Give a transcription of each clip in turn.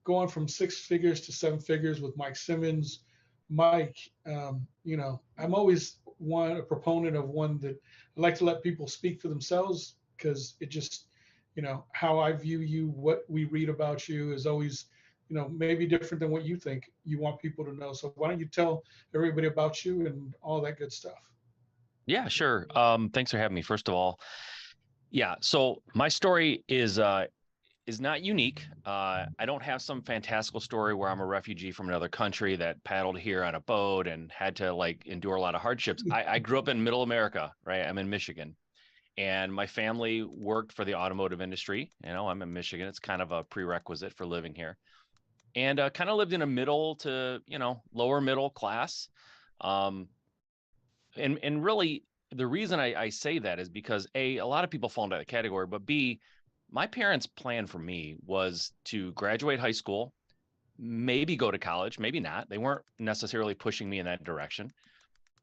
going from 6 figures to 7 figures with Mike Simmons. Mike, I'm always a proponent of one that I like to let people speak for themselves, because it just, how I view you, what we read about you is always, maybe different than what you think you want people to know. So why don't you tell everybody about you and all that good stuff? Yeah, sure. Thanks for having me, first of all. Yeah, so my story is not unique. I don't have some fantastical story where I'm a refugee from another country that paddled here on a boat and had to like endure a lot of hardships. I grew up in middle America, right? I'm in Michigan, and my family worked for the automotive industry. I'm in Michigan. It's kind of a prerequisite for living here. And kind of lived in a middle to, lower middle class. Um, and really the reason I say that is because a lot of people fall into that category, but B, my parents' plan for me was to graduate high school, maybe go to college, maybe not. They weren't necessarily pushing me in that direction.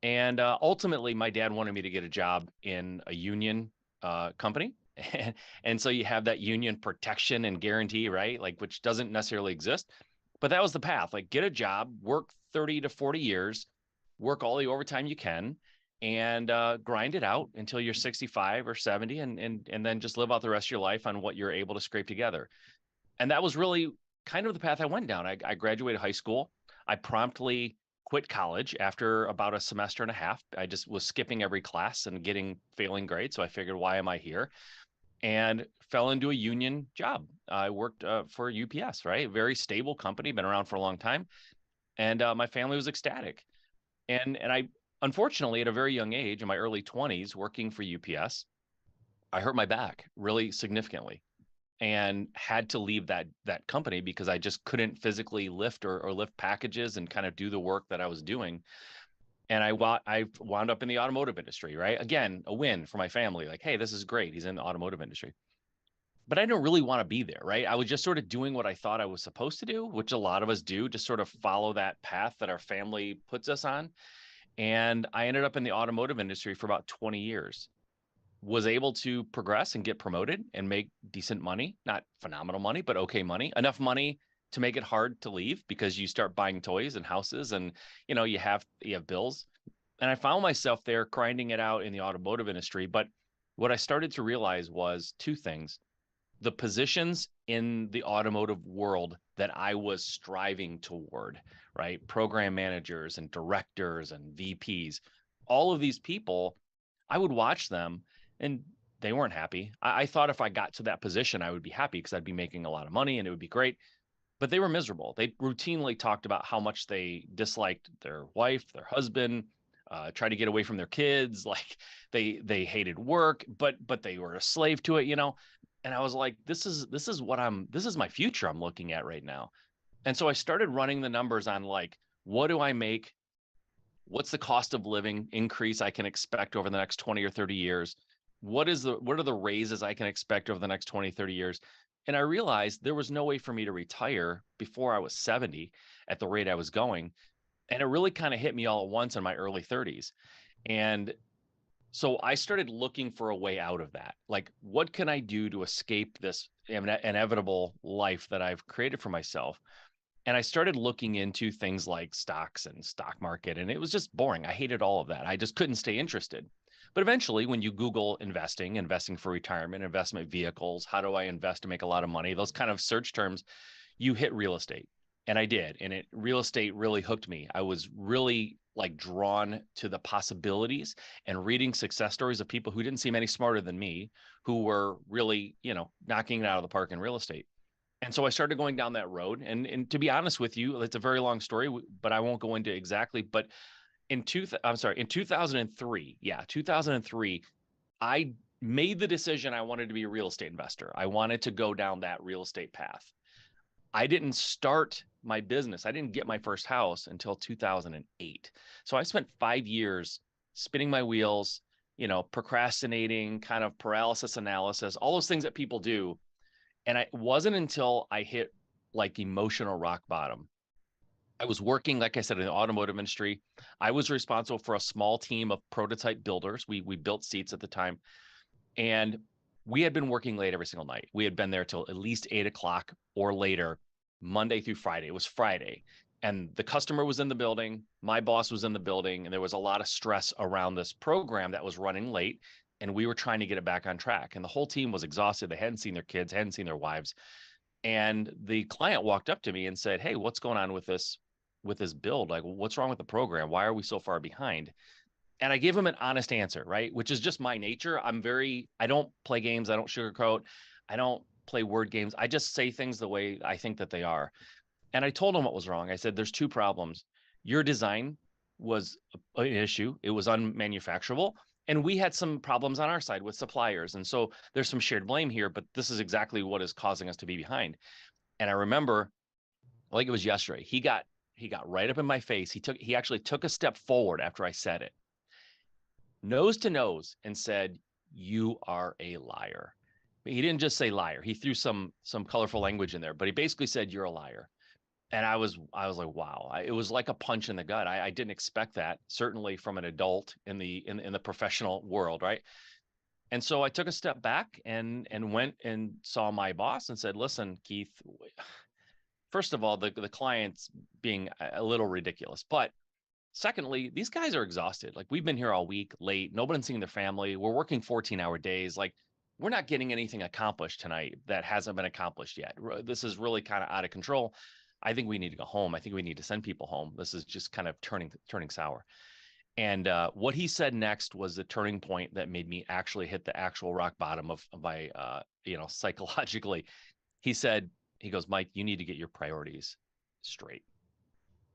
And ultimately, my dad wanted me to get a job in a union company. And so you have that union protection and guarantee, right? Like, which doesn't necessarily exist. But that was the path. Like, get a job, work 30 to 40 years, work all the overtime you can, and grind it out until you're 65 or 70, and then just live out the rest of your life on what you're able to scrape together. And that was really kind of the path I went down. I graduated high school. I promptly quit college after about a semester and a half. I just was skipping every class and failing grades. So I figured, why am I here? And fell into a union job. I worked for UPS, right? Very stable company, been around for a long time. And my family was ecstatic. And I, unfortunately, at a very young age, in my early 20s, working for UPS, I hurt my back really significantly and had to leave that company because I just couldn't physically lift or lift packages and kind of do the work that I was doing. And I wound up in the automotive industry, right? Again, a win for my family. Like, hey, this is great. He's in the automotive industry. But I didn't really want to be there, right? I was just sort of doing what I thought I was supposed to do, which a lot of us do, just sort of follow that path that our family puts us on. And I ended up in the automotive industry for about 20 years. Was able to progress and get promoted and make decent money, not phenomenal money, but okay money, enough money to make it hard to leave because you start buying toys and houses and, you have bills. And I found myself there grinding it out in the automotive industry. But what I started to realize was two things: the positions in the automotive world that I was striving toward, right? Program managers and directors and VPs, all of these people, I would watch them and they weren't happy. I thought if I got to that position, I would be happy because I'd be making a lot of money and it would be great. But they were miserable. They routinely talked about how much they disliked their wife, their husband, tried to get away from their kids. Like they hated work, but they were a slave to it, And I was like, this is my future I'm looking at right now. And so I started running the numbers on like, what do I make? What's the cost of living increase I can expect over the next 20 or 30 years? What are the raises I can expect over the next 20, 30 years? And I realized there was no way for me to retire before I was 70 at the rate I was going. And it really kind of hit me all at once in my early 30s. And so I started looking for a way out of that. Like, what can I do to escape this inevitable life that I've created for myself? And I started looking into things like stocks and stock market, and it was just boring. I hated all of that. I just couldn't stay interested. But eventually, when you Google investing for retirement, investment vehicles, how do I invest to make a lot of money, those kind of search terms, you hit real estate. And I did. And real estate really hooked me. I was really like drawn to the possibilities and reading success stories of people who didn't seem any smarter than me, who were really, knocking it out of the park in real estate. And so I started going down that road. And to be honest with you, it's a very long story, but I won't go into exactly. But in 2003, 2003, I made the decision I wanted to be a real estate investor. I wanted to go down that real estate path. I didn't start my business. I didn't get my first house until 2008. So I spent 5 years spinning my wheels, procrastinating, kind of paralysis analysis, all those things that people do. And it wasn't until I hit like emotional rock bottom. I was working, like I said, in the automotive industry. I was responsible for a small team of prototype builders. We built seats at the time. And we had been working late every single night. We had been there till at least 8 o'clock or later. Monday through Friday. It was Friday. And the customer was in the building. My boss was in the building. And there was a lot of stress around this program that was running late. And we were trying to get it back on track. And the whole team was exhausted. They hadn't seen their kids, hadn't seen their wives. And the client walked up to me and said, "Hey, what's going on with this build? Like, what's wrong with the program? Why are we so far behind?" And I gave him an honest answer, right? Which is just my nature. I don't play games. I don't sugarcoat. I don't play word games. I just say things the way I think that they are. And I told him what was wrong. I said, there's two problems. Your design was an issue. It was unmanufacturable. And we had some problems on our side with suppliers. And so there's some shared blame here, but this is exactly what is causing us to be behind. And I remember, like it was yesterday, he got right up in my face. He actually took a step forward after I said it, nose to nose, and said, "You are a liar." He didn't just say liar. He threw some colorful language in there, but he basically said, "You're a liar." And I was like, wow, it was like a punch in the gut. I didn't expect that, certainly from an adult in the professional world, right? And so I took a step back and went and saw my boss and said, "Listen, Keith, first of all, the client's being a little ridiculous, but secondly, these guys are exhausted. Like, we've been here all week late. Nobody's seeing their family. We're working 14-hour days. Like, we're not getting anything accomplished tonight that hasn't been accomplished yet. This is really kind of out of control. I think we need to go home. I think we need to send people home. This is just kind of turning sour." And what he said next was the turning point that made me actually hit the actual rock bottom of my, psychologically. He goes, "Mike, you need to get your priorities straight."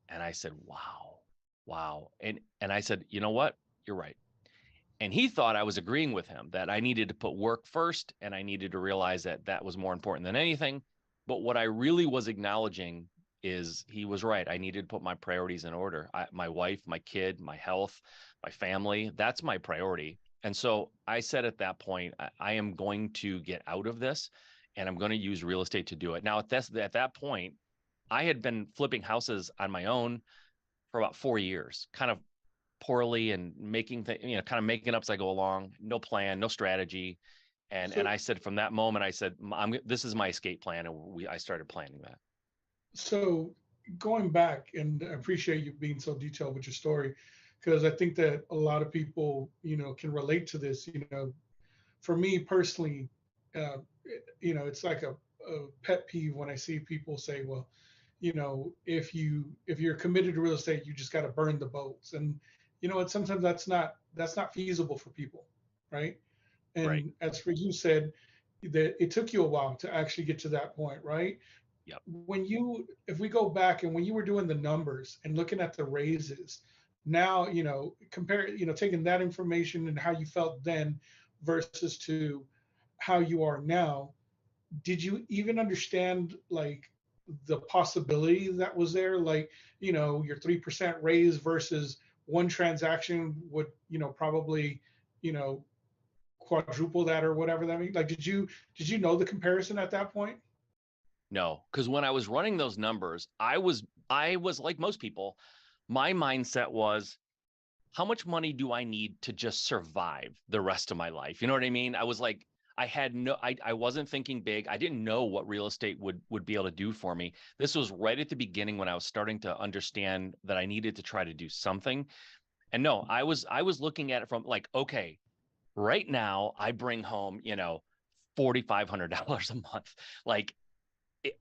And I said, wow, wow. And I said, "You know what? You're right." And he thought I was agreeing with him that I needed to put work first and I needed to realize that that was more important than anything. But what I really was acknowledging is he was right. I needed to put my priorities in order. My wife, my kid, my health, my family, that's my priority. And so I said at that point, I am going to get out of this and I'm going to use real estate to do it. Now, at that point, I had been flipping houses on my own for about 4 years, kind of poorly and making kind of making up as I go along, no plan, no strategy. And So, I said, from that moment, I said, this is my escape plan. And I started planning that. so going back, and I appreciate you being so detailed with your story, because I think that a lot of people, can relate to this. For me personally, it's like a pet peeve when I see people say, well, if you're committed to real estate, you just got to burn the boats. And sometimes that's not feasible for people, right? Right. And as for you said, that it took you a while to actually get to that point, right? Yep. If we go back and when you were doing the numbers and looking at the raises, now, compare, taking that information and how you felt then versus to how you are now, did you even understand like the possibility that was there? Like, your 3% raise versus one transaction would, probably, you know, quadruple that or whatever that means. Like, did you know the comparison at that point? No, because when I was running those numbers, I was like most people, my mindset was, how much money do I need to just survive the rest of my life? You know what I mean? I was like, I wasn't thinking big. I didn't know what real estate would be able to do for me. This was right at the beginning when I was starting to understand that I needed to try to do something. And no, I was looking at it from like, okay, right now I bring home, $4,500 a month. Like,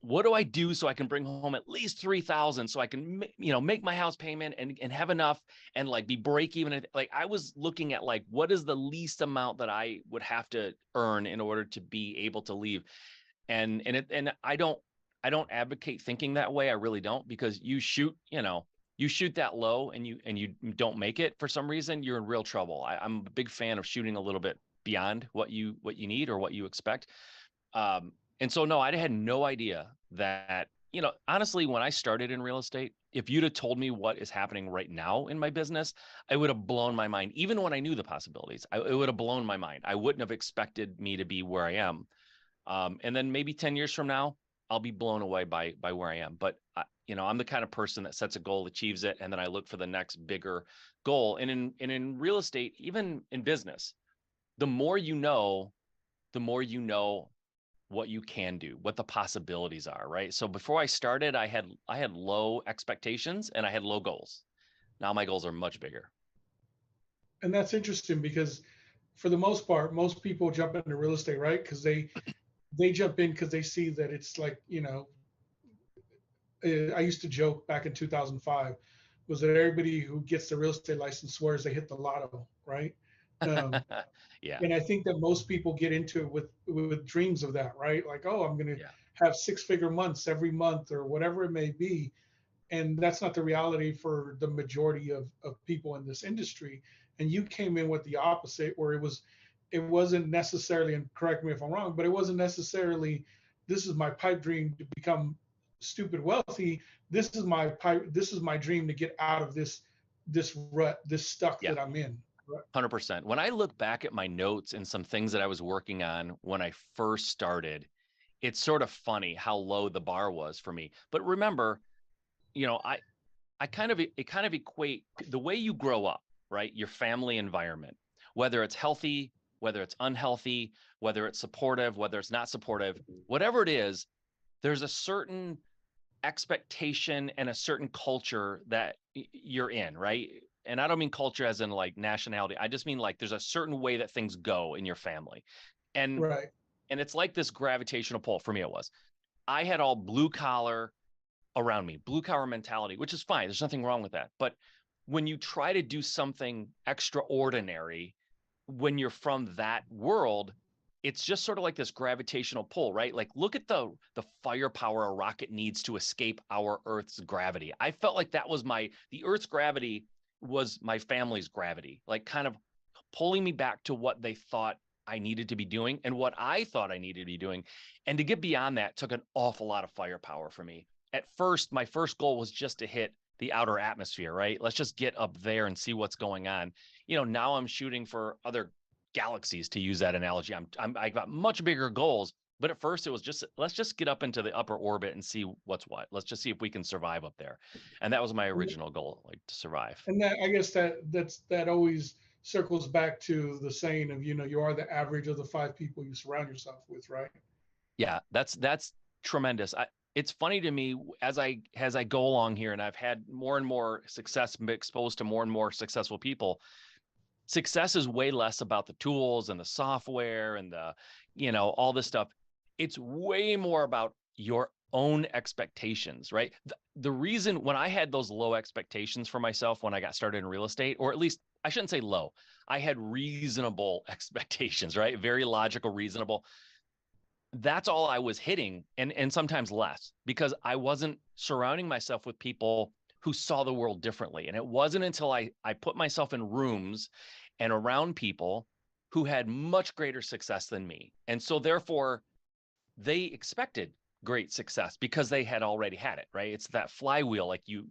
what do I do so I can bring home at least 3,000 so I can, make my house payment and have enough and like be break even. Like, I was looking at like, what is the least amount that I would have to earn in order to be able to leave? And I don't advocate thinking that way. I really don't, because you shoot that low and you don't make it for some reason, you're in real trouble. I'm a big fan of shooting a little bit beyond what you need or what you expect. And so, no, I had no idea that, honestly, when I started in real estate, if you'd have told me what is happening right now in my business, I would have blown my mind. Even when I knew the possibilities, it would have blown my mind. I wouldn't have expected me to be where I am. And then maybe 10 years from now, I'll be blown away by where I am. But, I'm the kind of person that sets a goal, achieves it, and then I look for the next bigger goal. And in real estate, even in business, the more you know what you can do, what the possibilities are, right? So before I started, I had low expectations and I had low goals. Now my goals are much bigger. And that's interesting because for the most part, most people jump into real estate, right? Because they jump in because they see that it's like, I used to joke back in 2005 was that everybody who gets the real estate license swears they hit the lotto, right? Um, Yeah. and I think that most people get into it with dreams of that, right? Like, oh, I'm going to Yeah. have six-figure months every month or whatever it may be. And that's not the reality for the majority of people in this industry. And you came in with the opposite, where it wasn't necessarily, and correct me if I'm wrong, but it wasn't necessarily, this is my pipe dream to become stupid wealthy. This is my dream to get out of this rut, this stuck Yeah. that I'm in. Right? 100%. When I look back at my notes and some things that I was working on when I first started, it's sort of funny how low the bar was for me. But remember, I kind of equate the way you grow up, right? Your family environment, whether it's healthy, whether it's unhealthy, whether it's supportive, whether it's not supportive, whatever it is, there's a certain expectation and a certain culture that you're in, right? And I don't mean culture as in like nationality. I just mean like there's a certain way that things go in your family. And Right. and it's like this gravitational pull. For me it was. I had all blue collar around me, blue collar mentality, which is fine. There's nothing wrong with that. But when you try to do something extraordinary, when you're from that world, it's just sort of like this gravitational pull, right? Like look at the firepower a rocket needs to escape our Earth's gravity. I felt like that was the Earth's gravity was my family's gravity, like kind of pulling me back to what they thought I needed to be doing and what I thought I needed to be doing. And to get beyond that took an awful lot of firepower for me. At first, my first goal was just to hit the outer atmosphere, right? Let's just get up there and see what's going on. Now I'm shooting for other galaxies, to use that analogy. I got much bigger goals, but at first it was just let's just get up into the upper orbit and see what's what. Let's just see if we can survive up there. And that was my original goal, like to survive. And that, I guess that always circles back to the saying of, you are the average of the five people you surround yourself with, right? Yeah, that's tremendous. It's funny to me as I go along here and I've had more and more success, been exposed to more and more successful people. Success is way less about the tools and the software and all this stuff. It's way more about your own expectations, right? The reason when I had those low expectations for myself when I got started in real estate, or at least I shouldn't say low, I had reasonable expectations, right? Very logical, reasonable. That's all I was hitting, and sometimes less, because I wasn't surrounding myself with people who saw the world differently. And it wasn't until I put myself in rooms and around people who had much greater success than me. And so therefore they expected great success because they had already had it, right? It's that flywheel. Like you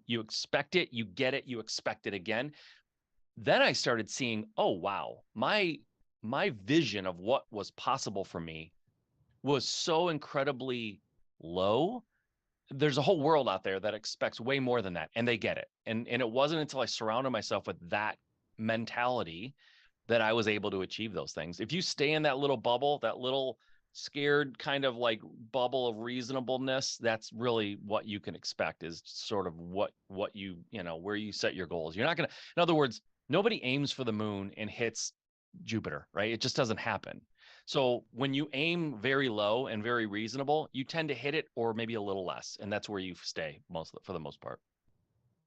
expect it, you get it, you expect it again. Then I started seeing, oh wow, my vision of what was possible for me was so incredibly low. There's a whole world out there that expects way more than that, and they get it. And it wasn't until I surrounded myself with that mentality that I was able to achieve those things. If you stay in that little bubble, that little scared kind of like bubble of reasonableness, that's really what you can expect, is sort of what where you set your goals. You're not going to, in other words, nobody aims for the moon and hits Jupiter, right? It just doesn't happen. So when you aim very low and very reasonable, you tend to hit it or maybe a little less, and that's where you stay for the most part.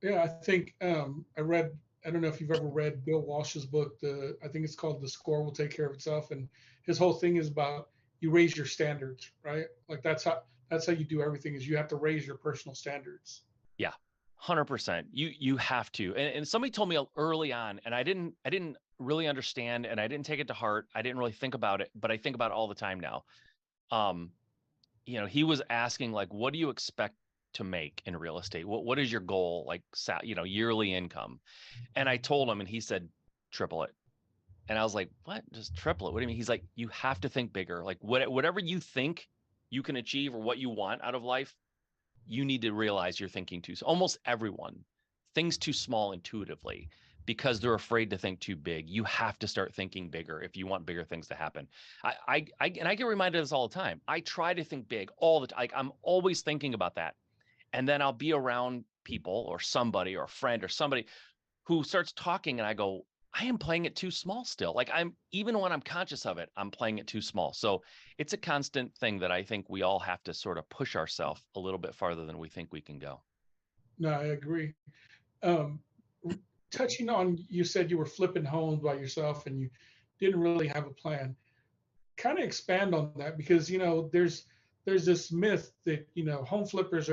Yeah, I think I don't know if you've ever read Bill Walsh's book. I think it's called The Score Will Take Care of Itself, and his whole thing is about you raise your standards, right? Like that's how you do everything, is you have to raise your personal standards. Yeah, 100%. You have to. And somebody told me early on, and I didn't really understand, and I didn't take it to heart. I didn't really think about it, but I think about it all the time now. Um, he was asking like, what do you expect to make in real estate? What is your goal, like, yearly income? And I told him, and he said, triple it. And I was like, what? Just triple it? What do you mean? He's like, you have to think bigger. Like whatever you think you can achieve or what you want out of life, you need to realize you're thinking too. So almost everyone thinks too small intuitively. because they're afraid to think too big. You have to start thinking bigger if you want bigger things to happen. I get reminded of this all the time. I try to think big all the time. Like, I'm always thinking about that. And then I'll be around people or somebody or a friend or somebody who starts talking and I go, I am playing it too small still. Like, even when I'm conscious of it, I'm playing it too small. So it's a constant thing that I think we all have to sort of push ourselves a little bit farther than we think we can go. No, I agree. Um, Touching on, you said you were flipping homes by yourself and you didn't really have a plan. Kind of expand on that, because there's this myth that home flippers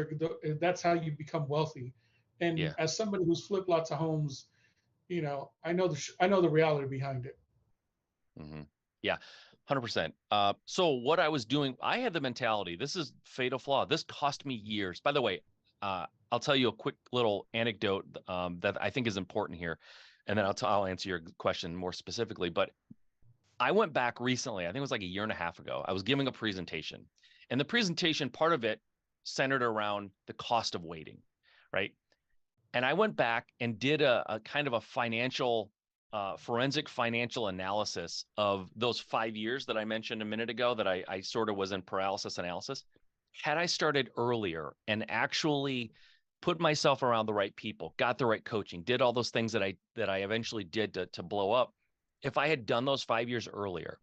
that's how you become wealthy. And Yeah. as somebody who's flipped lots of homes, I know the reality behind it. Mm-hmm. Yeah, 100%. So what I was doing, I had the mentality, this is fatal flaw. This cost me years. By the way, I'll tell you a quick little anecdote that I think is important here, and then I'll answer your question more specifically. But I went back recently, I think it was like a year and a half ago. I was giving a presentation, and the presentation, part of it centered around the cost of waiting, right? And I went back and did a kind of a forensic financial analysis of those 5 years that I mentioned a minute ago that I sort of was in paralysis analysis. Had I started earlier and actually put myself around the right people, got the right coaching, did all those things that I eventually did to blow up, if I had done those 5 years earlier,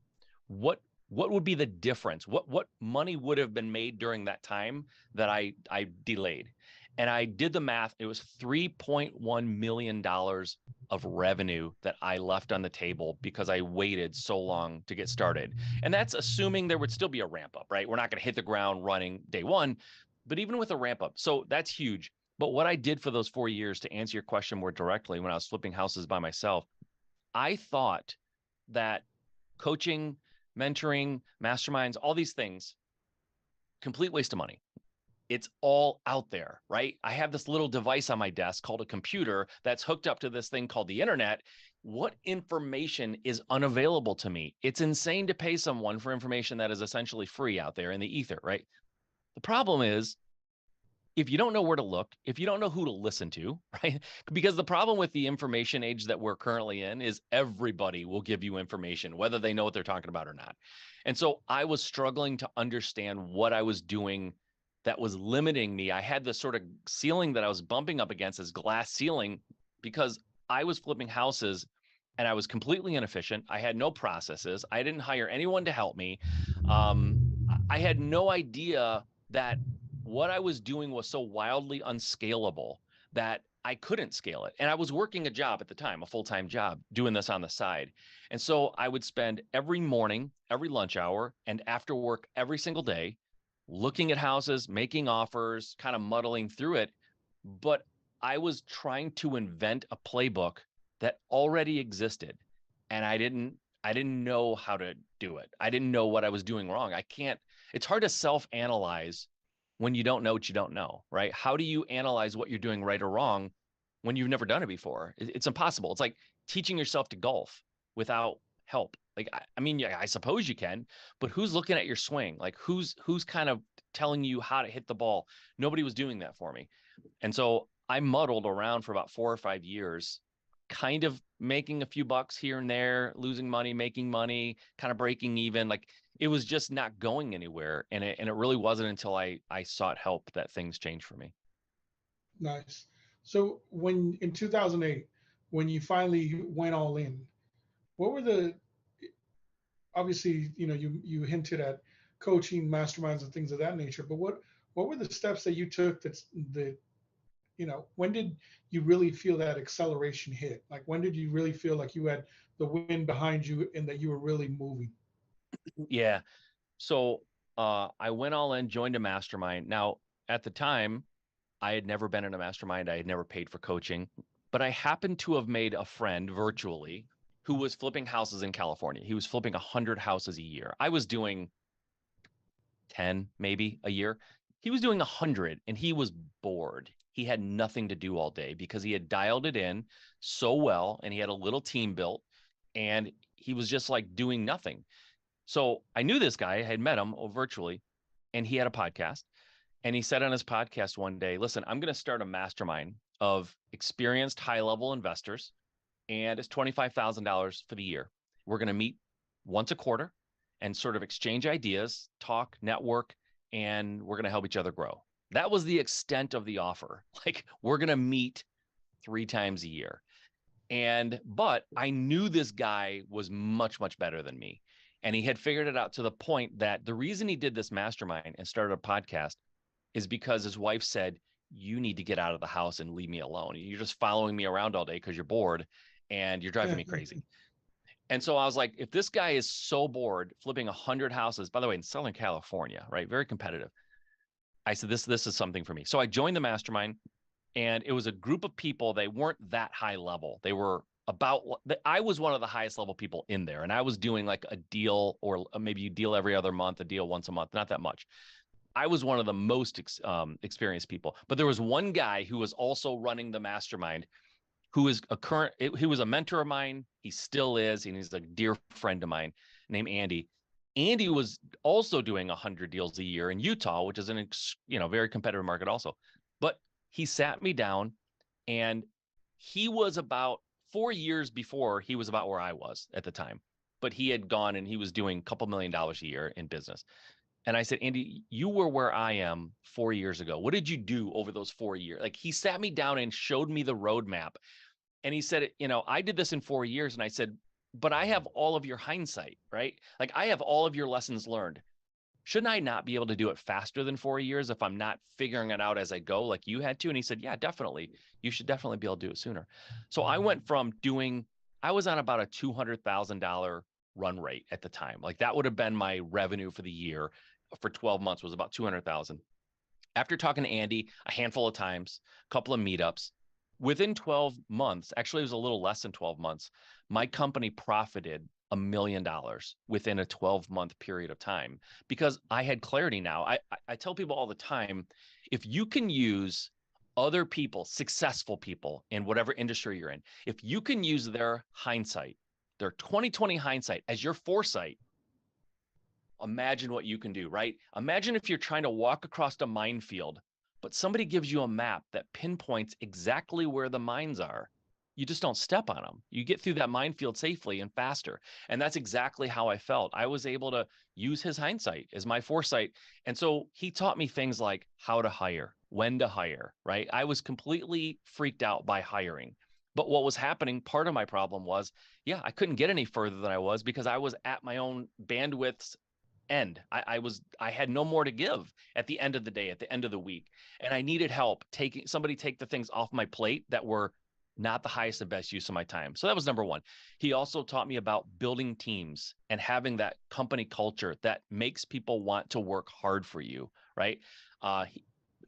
what what would be the difference? What money would have been made during that time that I delayed? And I did the math. It was $3.1 million of revenue that I left on the table because I waited so long to get started. And that's assuming there would still be a ramp up, right? We're not going to hit the ground running day one, but even with a ramp up. So that's huge. But what I did for those 4 years, to answer your question more directly, when I was flipping houses by myself, I thought that coaching, mentoring, masterminds, all these things, complete waste of money. It's all out there, right? I have this little device on my desk called a computer that's hooked up to this thing called the internet. What information is unavailable to me? It's insane to pay someone for information that is essentially free out there in the ether, right? The problem is, if you don't know where to look, if you don't know who to listen to, right? Because the problem with the information age that we're currently in is everybody will give you information, whether they know what they're talking about or not. And so I was struggling to understand what I was doing that was limiting me. I had this sort of ceiling that I was bumping up against, this glass ceiling, because I was flipping houses and I was completely inefficient. I had no processes. I didn't hire anyone to help me. I had no idea that what I was doing was so wildly unscalable that I couldn't scale it. And I was working a job at the time, a full-time job, doing this on the side. And so I would spend every morning, every lunch hour, and after work every single day looking at houses, making offers, kind of muddling through it. But I was trying to invent a playbook that already existed. And I didn't know how to do it. I didn't know what I was doing wrong. It's hard to self-analyze when you don't know what you don't know, right? How do you analyze what you're doing right or wrong when you've never done it before? It's impossible. It's like teaching yourself to golf without help. Like, I mean, yeah, I suppose you can, but who's looking at your swing? Like, who's kind of telling you how to hit the ball? Nobody was doing that for me. And so I muddled around for about 4 or 5 years, kind of making a few bucks here and there, losing money, making money, kind of breaking even. Like, it was just not going anywhere. And it really wasn't until I sought help that things changed for me. Nice. So when in 2008, when you finally went all in, what were the obviously, you hinted at coaching, masterminds, and things of that nature, but what were the steps that you took when did you really feel that acceleration hit? Like, when did you really feel like you had the wind behind you and that you were really moving? Yeah. So I went all in, joined a mastermind. Now, at the time, I had never been in a mastermind. I had never paid for coaching, but I happened to have made a friend virtually who was flipping houses in California. He was flipping 100 houses a year. I was doing 10 maybe a year. He was doing 100 and he was bored. He had nothing to do all day because he had dialed it in so well and he had a little team built and he was just like doing nothing. So I knew this guy, I had met him virtually, and he had a podcast. And he said on his podcast one day, listen, I'm going to start a mastermind of experienced high level investors. and it's $25,000 for the year. We're going to meet once a quarter and sort of exchange ideas, talk, network, and we're going to help each other grow. That was the extent of the offer. Like, we're going to meet 3 times a year. But I knew this guy was much, much better than me. And he had figured it out to the point that the reason he did this mastermind and started a podcast is because his wife said, you need to get out of the house and leave me alone. You're just following me around all day because you're bored and you're driving me crazy. And so I was like, if this guy is so bored flipping 100 houses, by the way, in Southern California, right? Very competitive. I said, this is something for me. So I joined the mastermind, and it was a group of people. They weren't that high level. They were I was one of the highest level people in there. And I was doing like a deal, or maybe you deal every other month, a deal once a month, not that much. I was one of the most experienced people, but there was one guy who was also running the mastermind, who is he was a mentor of mine. He still is. And he's a dear friend of mine named Andy. Andy was also doing 100 deals a year in Utah, which is an, very competitive market also. But he sat me down, and he was about 4 years before he was about where I was at the time, but he had gone and he was doing a couple $1 million a year in business. And I said, Andy, you were where I am 4 years ago. What did you do over those 4 years? Like, he sat me down and showed me the roadmap. And he said, I did this in 4 years. And I said, but I have all of your hindsight, right? Like, I have all of your lessons learned. Shouldn't I not be able to do it faster than 4 years if I'm not figuring it out as I go like you had to? And he said, yeah, definitely. You should definitely be able to do it sooner. So I went from I was on about a $200,000 run rate at the time. Like, that would have been my revenue for the year for 12 months, was about 200,000. After talking to Andy a handful of times, a couple of meetups, within 12 months, actually it was a little less than 12 months, my company profited $1 million within a 12-month period of time, because I had clarity now. I tell people all the time, if you can use other people, successful people in whatever industry you're in, if you can use their hindsight, their 2020 hindsight as your foresight, imagine what you can do, right? Imagine if you're trying to walk across a minefield, but somebody gives you a map that pinpoints exactly where the mines are. You just don't step on them. You get through that minefield safely and faster. And that's exactly how I felt. I was able to use his hindsight as my foresight. And so he taught me things like how to hire, when to hire, right? I was completely freaked out by hiring. But what was happening, part of my problem was, yeah, I couldn't get any further than I was because I was at my own bandwidth's end. I had no more to give at the end of the day, at the end of the week. And I needed help take the things off my plate that were not the highest and best use of my time. So that was number one. He also taught me about building teams and having that company culture that makes people want to work hard for you, right?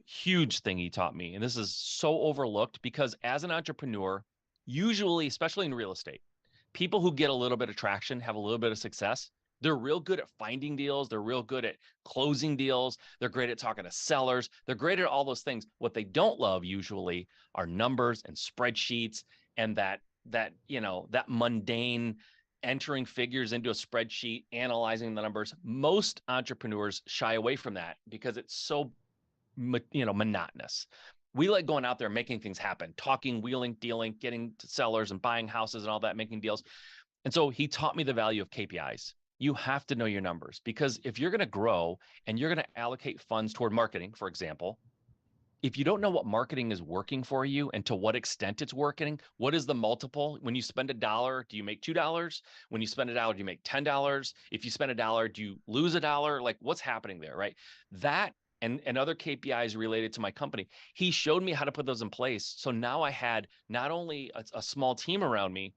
Huge thing he taught me. And this is so overlooked, because as an entrepreneur, usually, especially in real estate, people who get a little bit of traction, have a little bit of success, they're real good at finding deals. They're real good at closing deals. They're great at talking to sellers. They're great at all those things. What they don't love usually are numbers and spreadsheets, and that mundane entering figures into a spreadsheet, analyzing the numbers. Most entrepreneurs shy away from that because it's so, monotonous. We like going out there, making things happen, talking, wheeling, dealing, getting to sellers and buying houses and all that, making deals. And so he taught me the value of KPIs. You have to know your numbers, because if you're going to grow and you're going to allocate funds toward marketing, for example, if you don't know what marketing is working for you and to what extent it's working, what is the multiple? When you spend $1, do you make $2? When you spend $1, do you make $10? If you spend $1, do you lose $1? Like, what's happening there, right? That and other KPIs related to my company, he showed me how to put those in place. So now I had not only a small team around me,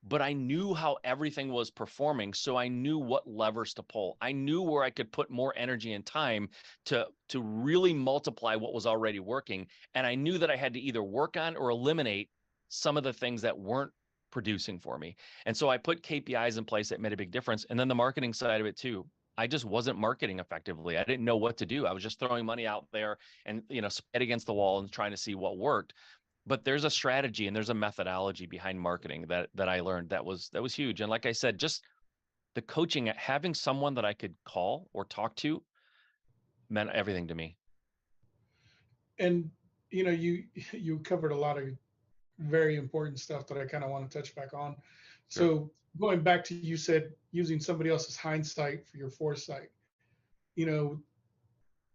but I knew how everything was performing. So I knew what levers to pull. I knew where I could put more energy and time to really multiply what was already working. And I knew that I had to either work on or eliminate some of the things that weren't producing for me. And so I put KPIs in place that made a big difference. And then the marketing side of it too. I just wasn't marketing effectively. I didn't know what to do. I was just throwing money out there and, spit against the wall and trying to see what worked. But there's a strategy and there's a methodology behind marketing that I learned that was huge. And like I said, just the coaching, having someone that I could call or talk to meant everything to me. And you covered a lot of very important stuff that I kind of want to touch back on. Sure. So going back to, you said using somebody else's hindsight for your foresight. You know,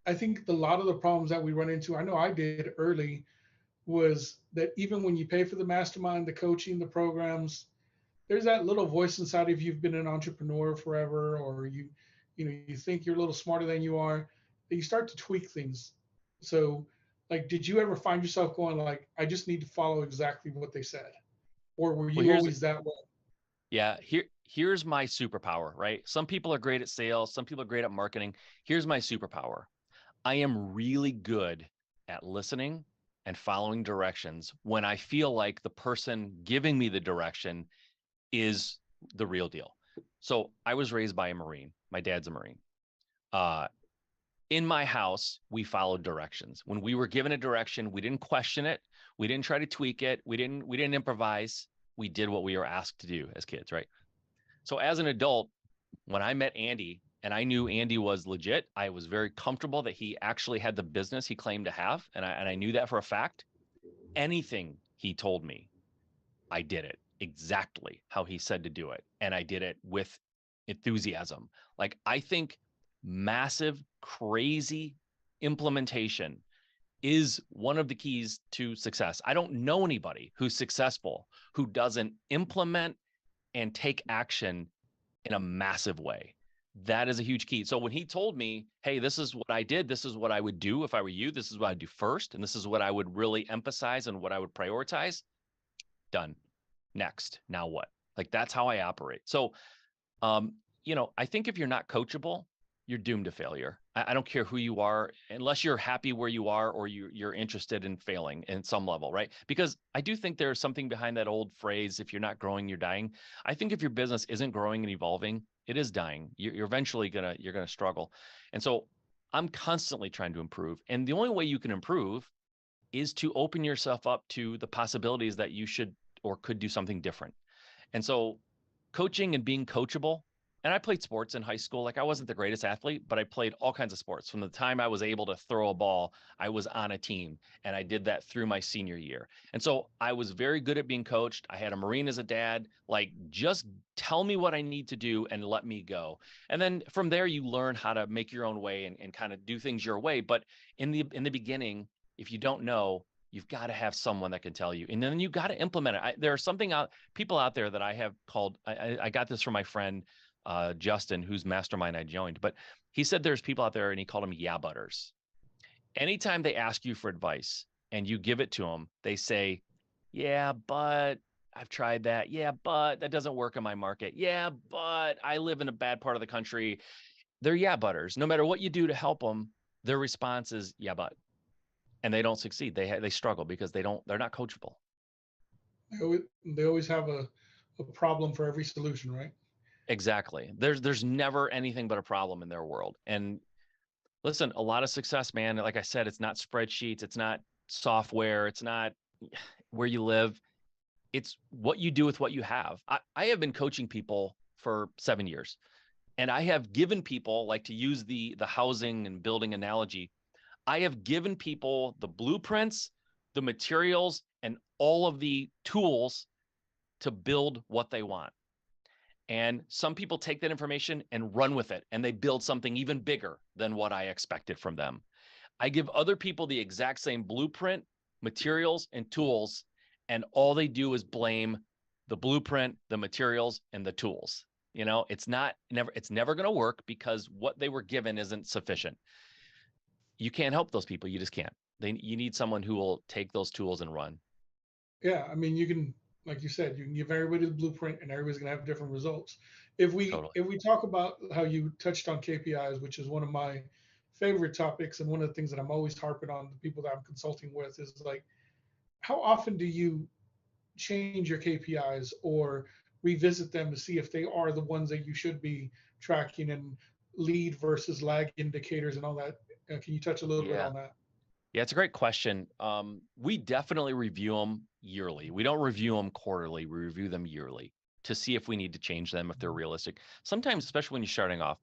I think a lot of the problems that we run into, I know I did early, was that even when you pay for the mastermind, the coaching, the programs, there's that little voice inside of you. You've been an entrepreneur forever, or you think you're a little smarter than you are, that you start to tweak things. So, like, did you ever find yourself going like, I just need to follow exactly what they said, or were Well, you always that way? yeah, here's my superpower, right? Some people are great at sales, some people are great at marketing. Here's my superpower. I am really good at listening and following directions when I feel like the person giving me the direction is the real deal. So I was raised by a Marine. My dad's a Marine. Uh, in my house, we followed directions. When we were given a direction, we didn't question it. We didn't try to tweak it. We didn't improvise. We did what we were asked to do as kids, right? So as an adult, when I met Andy and I knew Andy was legit, I was very comfortable that he actually had the business he claimed to have. And I knew that for a fact. Anything he told me, I did it exactly how he said to do it. And I did it with enthusiasm. Like, I think massive, crazy implementation is one of the keys to success. I don't know anybody who's successful who doesn't implement and take action in a massive way. That is a huge key. So when he told me, hey, this is what I did, this is what I would do if I were you, this is what I'd do first, and this is what I would really emphasize and what I would prioritize, done. Next. Now what? Like, that's how I operate. So, I think if you're not coachable, you're doomed to failure. I don't care who you are, unless you're happy where you are or you're interested in failing in some level, right? Because I do think there's something behind that old phrase, if you're not growing, you're dying. I think if your business isn't growing and evolving, it is dying. You're eventually you're gonna struggle. And so I'm constantly trying to improve. And the only way you can improve is to open yourself up to the possibilities that you should or could do something different. And so coaching and being coachable. And I played sports in high school. Like, I wasn't the greatest athlete, but I played all kinds of sports. From the time I was able to throw a ball, I was on a team, and I did that through my senior year. And so I was very good at being coached. I had a Marine as a dad. Like, just tell me what I need to do and let me go. And then from there, you learn how to make your own way and kind of do things your way. But in the beginning, if you don't know, you've got to have someone that can tell you, and then you got to implement it. There are people out there that I have called. I got this from my friend Justin, whose mastermind I joined, but he said there's people out there, and he called them yeah butters. Anytime they ask you for advice and you give it to them, they say, yeah, but I've tried that. Yeah, but that doesn't work in my market. Yeah, but I live in a bad part of the country. They're yeah butters. No matter what you do to help them, their response is yeah, but, and they don't succeed. They struggle because they're not coachable. They always have a problem for every solution, right? Exactly. There's never anything but a problem in their world. And listen, a lot of success, man, like I said, it's not spreadsheets, it's not software, it's not where you live. It's what you do with what you have. I have been coaching people for 7 years, and I have given people, like, to use the housing and building analogy, I have given people the blueprints, the materials, and all of the tools to build what they want. And some people take that information and run with it, and they build something even bigger than what I expected from them. I give other people the exact same blueprint, materials, and tools, and all they do is blame the blueprint, the materials, and the tools. It's never going to work because what they were given isn't sufficient. You can't help those people. You just can't. You need someone who will take those tools and run. Yeah, I mean, you can, like you said, you can give everybody the blueprint, and everybody's going to have different results. If we Totally. if we talk about how you touched on KPIs, which is one of my favorite topics, and one of the things that I'm always harping on the people that I'm consulting with, is like, how often do you change your KPIs or revisit them to see if they are the ones that you should be tracking, and lead versus lag indicators and all that? Can you touch a little bit Yeah. on that? Yeah, it's a great question. We definitely review them yearly. We don't review them quarterly. We review them yearly to see if we need to change them, if they're realistic. Sometimes, especially when you're starting off,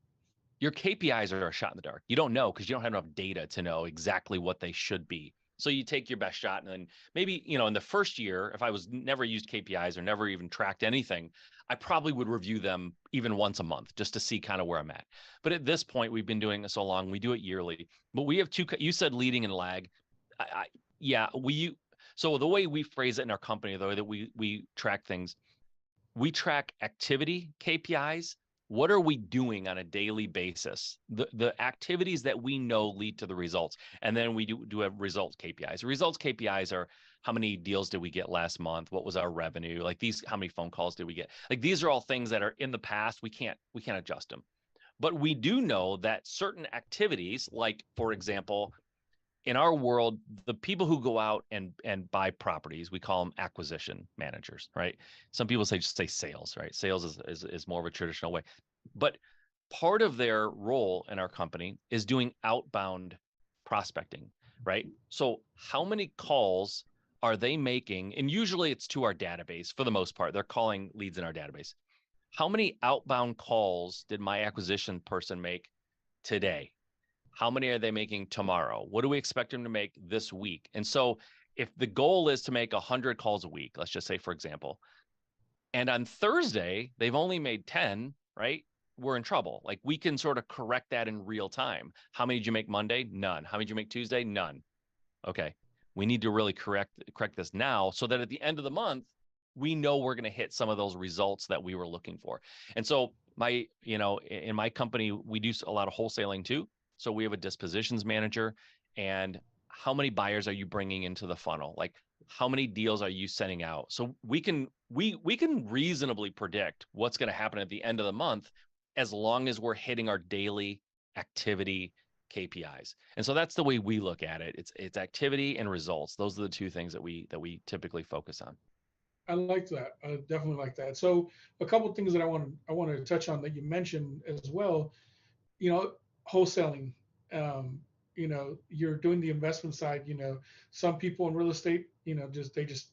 your KPIs are a shot in the dark. You don't know because you don't have enough data to know exactly what they should be. So you take your best shot, and then maybe, in the first year, if I was never used KPIs or never even tracked anything, I probably would review them even once a month just to see kind of where I'm at. But at this point, we've been doing it so long, we do it yearly. But we have you said leading and lag. Yeah, so the way we phrase it in our company, the way that we track things, we track activity KPIs. What are we doing on a daily basis? The activities that we know lead to the results. And then we do have results KPIs. Results KPIs are how many deals did we get last month? What was our revenue? Like these, how many phone calls did we get? Like these are all things that are in the past. We can't adjust them. But we do know that certain activities, like for example, in our world, the people who go out and buy properties, we call them acquisition managers, right? Some people just say sales, right? Sales is more of a traditional way. But part of their role in our company is doing outbound prospecting, right? So how many calls are they making? And usually it's to our database for the most part. They're calling leads in our database. How many outbound calls did my acquisition person make today? How many are they making tomorrow? What do we expect them to make this week? And so if the goal is to make 100 calls a week, let's just say, for example, and on Thursday, they've only made 10, right? We're in trouble. Like we can sort of correct that in real time. How many did you make Monday? None. How many did you make Tuesday? None. Okay. We need to really correct this now so that at the end of the month, we know we're going to hit some of those results that we were looking for. And so in my company, we do a lot of wholesaling too. So we have a dispositions manager. And how many buyers are you bringing into the funnel? Like how many deals are you sending out? So we can reasonably predict what's going to happen at the end of the month as long as we're hitting our daily activity KPIs. And so that's the way we look at it. It's activity and results. Those are the two things that we typically focus on. I like that. I definitely like that. So a couple of things that I want to touch on that you mentioned as well. Wholesaling. You're doing the investment side. Some people in real estate, they just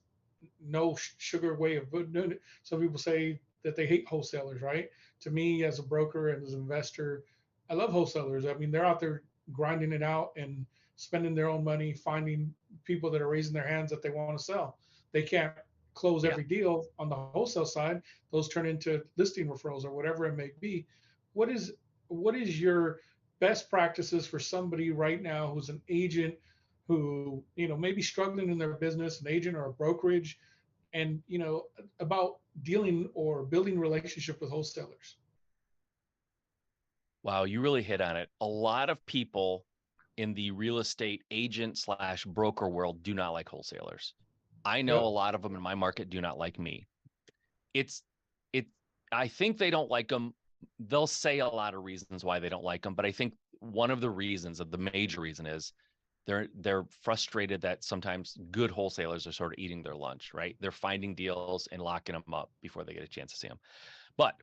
no sugar way of doing it. Some people say that they hate wholesalers, right? To me, as a broker and as an investor, I love wholesalers. I mean, they're out there grinding it out and spending their own money, finding people that are raising their hands that they want to sell. They can't close every deal on the wholesale side. Those turn into listing referrals or whatever it may be. What is your best practices for somebody right now who's an agent who maybe struggling in their business, an agent or a brokerage, and about dealing or building relationship with wholesalers? Wow, you really hit on it. A lot of people in the real estate agent / broker world do not like wholesalers. I know a Yep. lot of them in my market do not like me. It's it I think they don't like them. They'll say a lot of reasons why they don't like them, but I think one of the reasons, of the major reason, is they're frustrated that sometimes good wholesalers are sort of eating their lunch, right? They're finding deals and locking them up before they get a chance to see them. But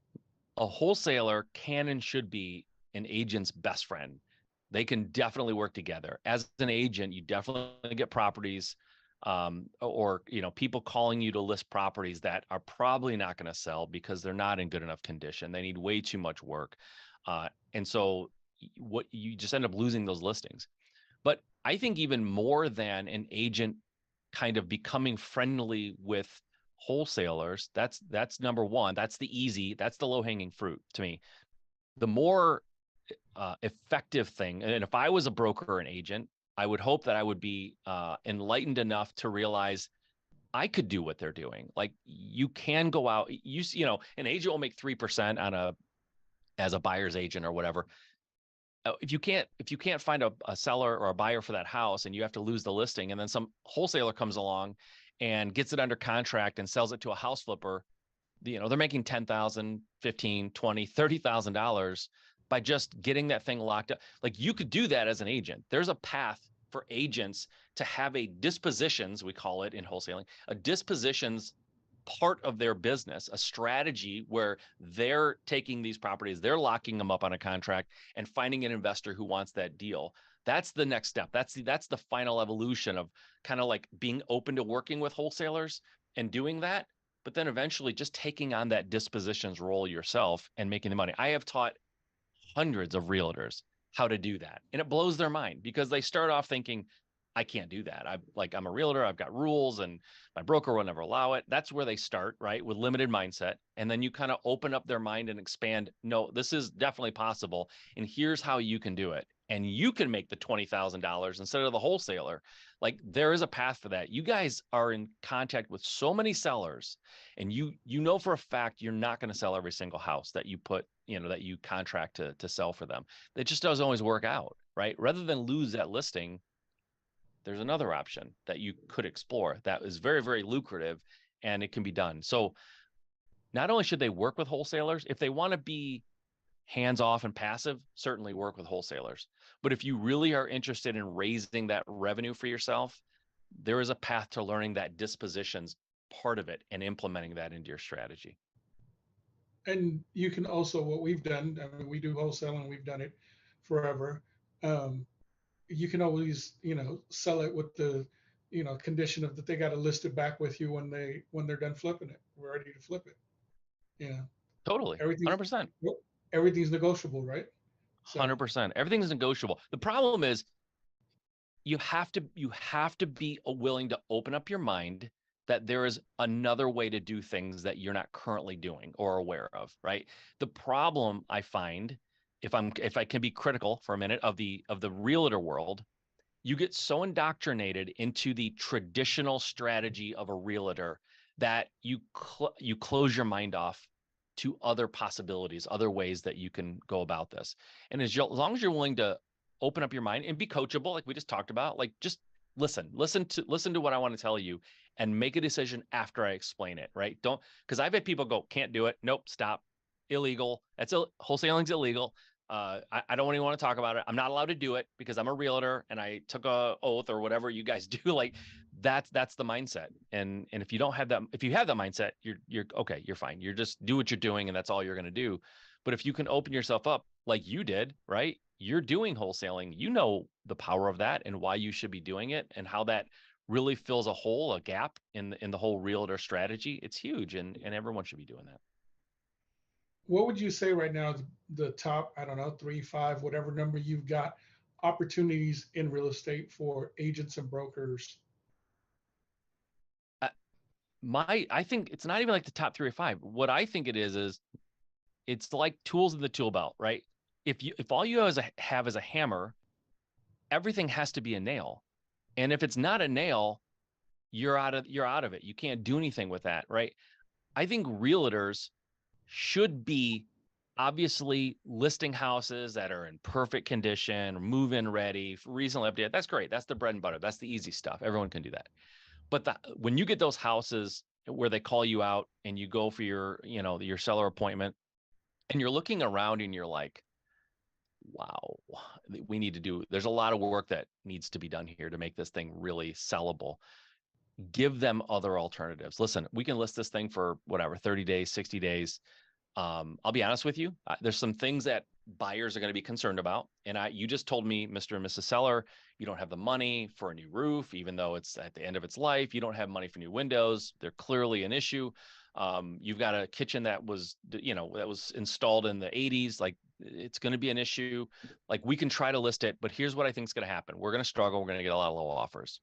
a wholesaler can and should be an agent's best friend. They can definitely work together. As an agent, you definitely get properties, or people calling you to list properties that are probably not going to sell because they're not in good enough condition. They need way too much work, and so what you just end up losing those listings. But I think even more than an agent kind of becoming friendly with wholesalers, that's number one. That's the low hanging fruit to me. The more effective thing, and if I was a broker or an agent, I would hope that I would be enlightened enough to realize I could do what they're doing. Like you can go out, an agent will make 3% as a buyer's agent or whatever. If you can't find a seller or a buyer for that house, and you have to lose the listing, and then some wholesaler comes along and gets it under contract and sells it to a house flipper, they're making $10,000, $15,000, $20,000, $30,000 by just getting that thing locked up. Like you could do that as an agent. There's a path for agents to have a dispositions, we call it in wholesaling, a dispositions part of their business, a strategy where they're taking these properties, they're locking them up on a contract and finding an investor who wants that deal. That's the next step. That's the final evolution of kind of like being open to working with wholesalers and doing that, but then eventually just taking on that dispositions role yourself and making the money. I have taught hundreds of realtors how to do that, and it blows their mind because they start off thinking, I can't do that. I'm a realtor. I've got rules and my broker will never allow it. That's where they start, right? With limited mindset. And then you kind of open up their mind and expand. No, this is definitely possible. And here's how you can do it. And you can make the $20,000 instead of the wholesaler. Like there is a path for that. You guys are in contact with so many sellers, and you know for a fact you're not going to sell every single house that you put, that you contract to sell for them. It just doesn't always work out, right? Rather than lose that listing, there's another option that you could explore that is very, very lucrative, and it can be done. So not only should they work with wholesalers, if they want to be hands off and passive, certainly work with wholesalers. But if you really are interested in raising that revenue for yourself, there is a path to learning that dispositions part of it and implementing that into your strategy. And you can also, what we've done, I mean, we do wholesaling, we've done it forever. You can always, sell it with the, condition of that they got to list it back with you when they're done flipping it. We're ready to flip it. Totally. Everything's 100%. everything's negotiable, right? So 100%. Everything's negotiable. The problem is you have to be willing to open up your mind that there is another way to do things that you're not currently doing or aware of, right? The problem I find, if I can be critical for a minute of the realtor world, you get so indoctrinated into the traditional strategy of a realtor that you close your mind off to other possibilities, other ways that you can go about this. And as long as you're willing to open up your mind and be coachable, like we just talked about, like just listen to what I want to tell you and make a decision after I explain it, right? Don't, because I've had people go, can't do it. Nope, stop. Illegal. Wholesaling's illegal. I don't even want to talk about it. I'm not allowed to do it because I'm a realtor and I took a oath or whatever you guys do. Like that's the mindset. And if you don't have that, if you have that mindset, you're okay, you're fine. You're just do what you're doing and that's all you're going to do. But if you can open yourself up like you did, right? You're doing wholesaling. You know the power of that and why you should be doing it and how that really fills a hole, a gap in the whole realtor strategy. It's huge, and everyone should be doing that. what would you say right now, the top, I don't know, 3, 5, whatever number you've got, opportunities in real estate for agents and brokers? I think it's not even like the top 3 or 5. What I think it is it's like tools in the tool belt, right? If all you have is a hammer, everything has to be a nail. And if it's not a nail, you're out of it. You can't do anything with that, right? I think realtors should be obviously listing houses that are in perfect condition, move-in ready, recently updated. That's great. That's the bread and butter. That's the easy stuff. Everyone can do that. But when you get those houses where they call you out and you go for your seller appointment and you're looking around and you're like, wow, there's a lot of work that needs to be done here to make this thing really sellable. Give them other alternatives. Listen, we can list this thing for whatever, 30 days, 60 days. I'll be honest with you. There's some things that buyers are going to be concerned about. And you just told me, Mr. and Mrs. Seller, you don't have the money for a new roof, even though it's at the end of its life. You don't have money for new windows. They're clearly an issue. You've got a kitchen that was installed in the 80s. Like it's going to be an issue. Like we can try to list it, but here's what I think is going to happen. We're going to struggle. We're going to get a lot of low offers.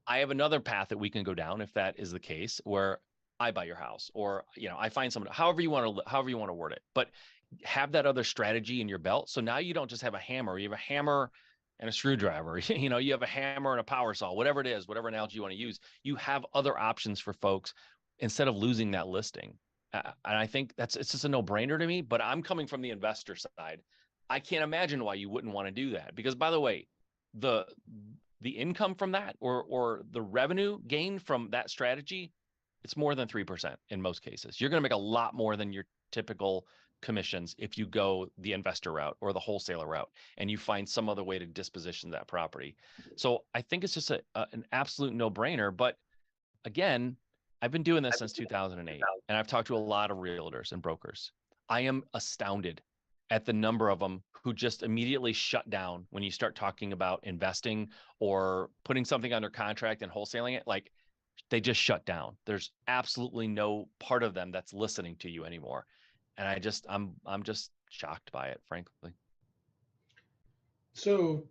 I have another path that we can go down if that is the case, where I buy your house, or I find someone, however you want to word it, but have that other strategy in your belt. So now you don't just have a hammer, you have a hammer and a screwdriver, you have a hammer and a power saw, whatever it is, whatever analogy you want to use, you have other options for folks instead of losing that listing. And I think it's just a no-brainer to me, but I'm coming from the investor side. I can't imagine why you wouldn't want to do that, because by the way, the income from that or the revenue gain from that strategy, it's more than 3% in most cases. You're going to make a lot more than your typical commissions if you go the investor route or the wholesaler route and you find some other way to disposition that property. So I think it's just an absolute no-brainer. But again, I've been doing this since 2008, and I've talked to a lot of realtors and brokers. I am astounded at the number of them who just immediately shut down when you start talking about investing or putting something under contract and wholesaling it. Like they just shut down. There's absolutely no part of them that's listening to you anymore. And I'm just shocked by it, frankly. So,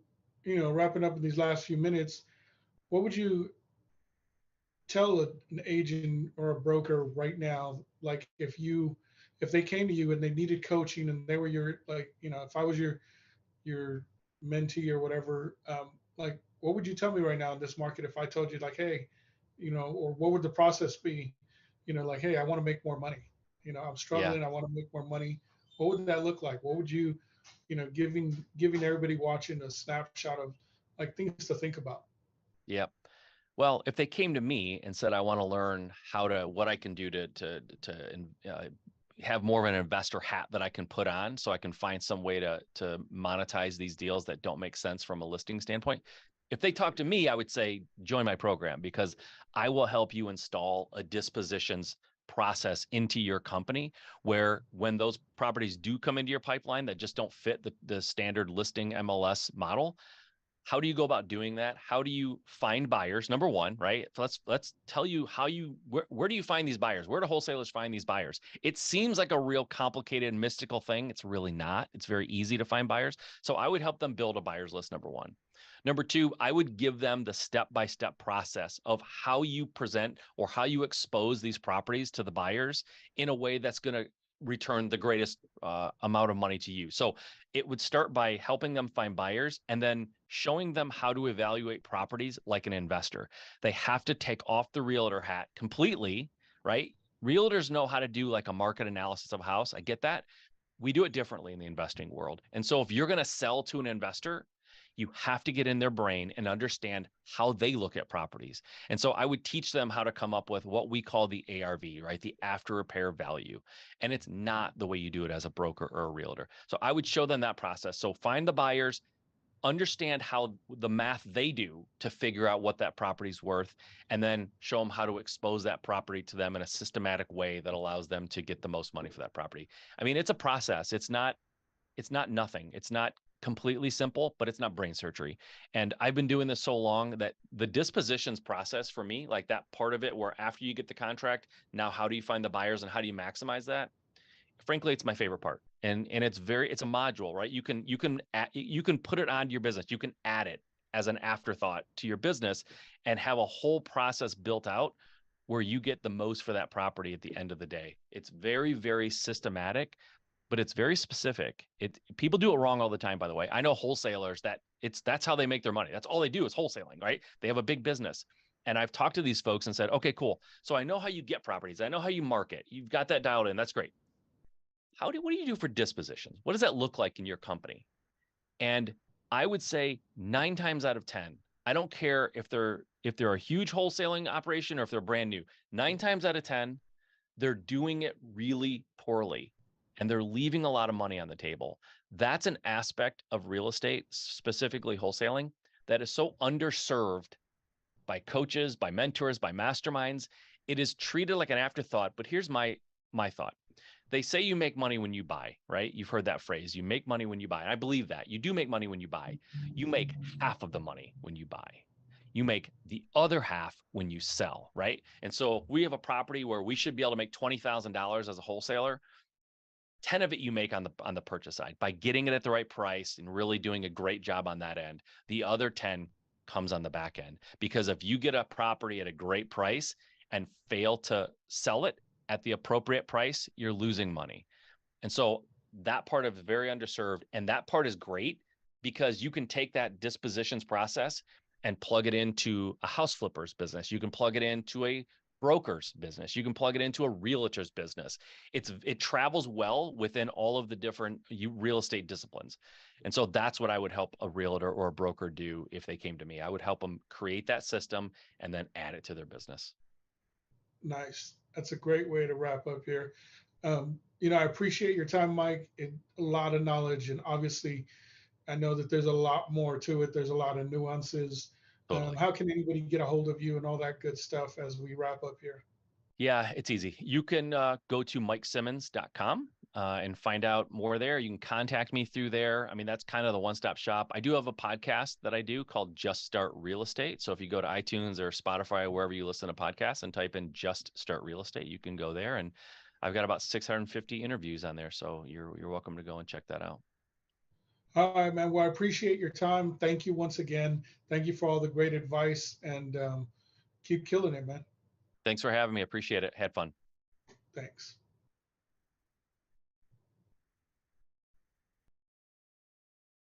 wrapping up in these last few minutes, what would you tell an agent or a broker right now, like if they came to you and they needed coaching and they were your, like, if I was your mentee or whatever, like, what would you tell me right now in this market if I told you, like, hey, or what would the process be, like, hey, I want to make more money, I'm Yeah. struggling, I want to make more money. What would that look like? What would you, giving everybody watching a snapshot of, like, things to think about? Yep. Well, if they came to me and said, I want to learn what I can do to have more of an investor hat that I can put on so I can find some way to monetize these deals that don't make sense from a listing standpoint. If they talk to me, I would say, join my program, because I will help you install a dispositions process into your company, where when those properties do come into your pipeline that just don't fit the standard listing MLS model, how do you go about doing that? How do you find buyers? Number one, right? So let's tell you where do you find these buyers? Where do wholesalers find these buyers? It seems like a real complicated, mystical thing. It's really not. It's very easy to find buyers. So I would help them build a buyers list, number one. Number two, I would give them the step-by-step process of how you present or how you expose these properties to the buyers in a way that's going to return the greatest amount of money to you. So it would start by helping them find buyers and then showing them how to evaluate properties like an investor. They have to take off the realtor hat completely, right? Realtors know how to do like a market analysis of a house. I get that. We do it differently in the investing world. And so if you're going to sell to an investor, you have to get in their brain and understand how they look at properties. And so I would teach them how to come up with what we call the ARV, right? The after repair value. And it's not the way you do it as a broker or a realtor. So I would show them that process. So find the buyers, understand how the math they do to figure out what that property's worth, and then show them how to expose that property to them in a systematic way that allows them to get the most money for that property. I mean, it's a process. It's not nothing. It's not completely simple, but it's not brain surgery. And I've been doing this so long that the dispositions process for me, like that part of it where after you get the contract, now how do you find the buyers and how do you maximize that? Frankly, it's my favorite part. And it's a module, right? You can put it onto your business. You can add it as an afterthought to your business and have a whole process built out where you get the most for that property at the end of the day. It's very, very systematic, but it's very specific. People do it wrong all the time, by the way. I know wholesalers that's how they make their money. That's all they do is wholesaling, right? They have a big business. And I've talked to these folks and said, okay, cool. So I know how you get properties. I know how you market. You've got that dialed in. That's great. What do you do for dispositions? What does that look like in your company? And I would say 9 times out of 10, I don't care if they're a huge wholesaling operation or if they're brand new. 9 times out of 10, they're doing it really poorly and they're leaving a lot of money on the table. That's an aspect of real estate, specifically wholesaling, that is so underserved by coaches, by mentors, by masterminds. It is treated like an afterthought. But here's my thought. They say you make money when you buy, right? You've heard that phrase. You make money when you buy. And I believe that. You do make money when you buy. You make half of the money when you buy. You make the other half when you sell, right? And so if we have a property where we should be able to make $20,000 as a wholesaler, 10 of it you make on the purchase side by getting it at the right price and really doing a great job on that end. The other 10 comes on the back end, because if you get a property at a great price and fail to sell it at the appropriate price, you're losing money. And so that part of is very underserved. And that part is great because you can take that dispositions process and plug it into a house flipper's business. You can plug it into a broker's business. You can plug it into a realtor's business. It travels well within all of the different real estate disciplines. And so that's what I would help a realtor or a broker do if they came to me. I would help them create that system and then add it to their business. Nice. That's a great way to wrap up here. I appreciate your time, Mike. A lot of knowledge, and obviously, I know that there's a lot more to it. There's a lot of nuances. Totally. How can anybody get a hold of you and all that good stuff as we wrap up here? Yeah, it's easy. You can go to mikesimmons.com and find out more there. You can contact me through there. I mean, that's kind of the one-stop shop. I do have a podcast that I do called Just Start Real Estate. So if you go to iTunes or Spotify or wherever you listen to podcasts and type in Just Start Real Estate, you can go there. And I've got about 650 interviews on there. So you're welcome to go and check that out. All right, man. Well, I appreciate your time. Thank you once again. Thank you for all the great advice, and keep killing it, man. Thanks for having me. Appreciate it. Had fun. Thanks.